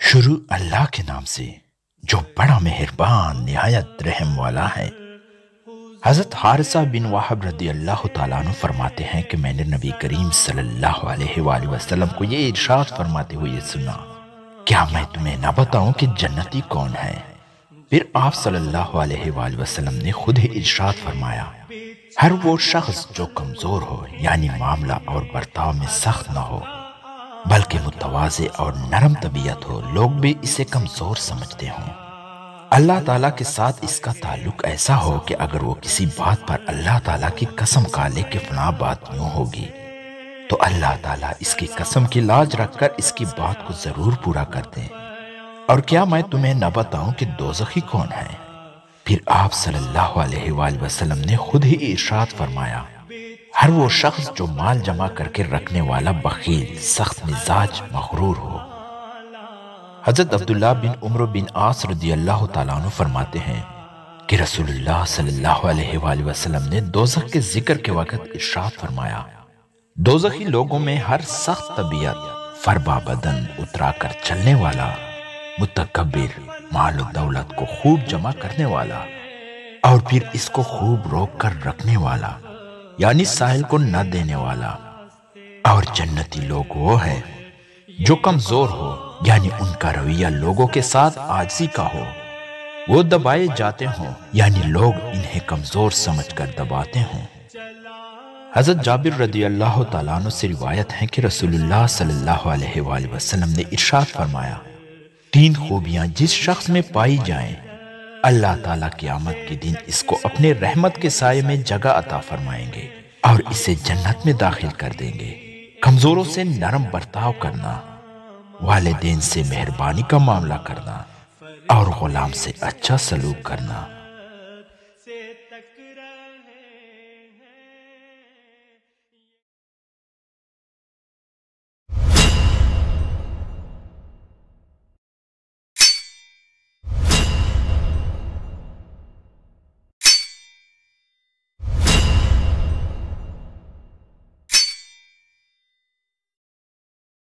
شروع اللہ کے نام سے جو بڑا مہربان نہایت رحم والا ہے۔ حضرت حارثہ بن وہب رضی اللہ تعالیٰ عنہ فرماتے ہیں کہ میں نے نبی کریم صلی اللہ علیہ وآلہ وسلم کو یہ ارشاد فرماتے ہوئے سنا، کیا میں تمہیں نہ بتاؤں کہ جنتی کون ہے؟ پھر آپ صلی اللہ علیہ وآلہ وسلم نے خود ہی ارشاد فرمایا، ہر وہ شخص جو کمزور ہو، یعنی معاملہ اور برتاؤ میں سخت نہ ہو بلکہ متواضع اور نرم طبیعت ہو، لوگ بھی اسے کمزور سمجھتے ہوں۔ اللہ تعالیٰ کے ساتھ اس کا تعلق ایسا ہو کہ اگر وہ کسی بات پر اللہ تعالیٰ کی قسم کھا لے کہ فلاں بات یوں ہوگی تو اللہ تعالیٰ اس کی قسم کی لاج رکھ کر اس کی بات کو ضرور پورا کر دیں۔ اور کیا میں تمہیں نہ بتاؤں کہ دوزخی کون ہے؟ پھر آپ صلی اللہ علیہ وآلہ وسلم نے خود ہی ارشاد فرمایا، ہر وہ شخص جو مال جمع کر کے رکھنے والا بخیل، سخت مزاج، مغرور ہو۔ حضرت عبداللہ بن عمرو بن عاص رضی اللہ تعالیٰ عنہ فرماتے ہیں کہ رسول اللہ صلی اللہ علیہ وآلہ وسلم نے دوزخ کے ذکر کے وقت ارشاد فرمایا، دوزخی لوگوں میں ہر سخت طبیعت، فربا بدن، اترا کر چلنے والا، متکبر، مال و دولت کو خوب جمع کرنے والا اور پھر اس کو خوب روک کر رکھنے والا، یعنی ساحل کو نہ دینے والا۔ اور جنتی لوگ وہ ہے جو کمزور ہو، یعنی ان کا رویہ لوگوں کے ساتھ عاجزی کا ہو، وہ دبائے جاتے ہوں، یعنی لوگ انہیں کمزور سمجھ کر دباتے ہوں۔ حضرت جابر رضی اللہ تعالیٰ عنہ سے روایت ہے کہ رسول اللہ صلی اللہ علیہ وآلہ وسلم نے ارشاد فرمایا، 3 خوبیاں جس شخص میں پائی جائیں، اللہ تعالیٰ قیامت کے دن اس کو اپنے رحمت کے سائے میں جگہ عطا فرمائیں گے اور اسے جنت میں داخل کر دیں گے۔ کمزوروں سے نرم برتاؤ کرنا، والدین سے مہربانی کا معاملہ کرنا اور غلام سے اچھا سلوک کرنا۔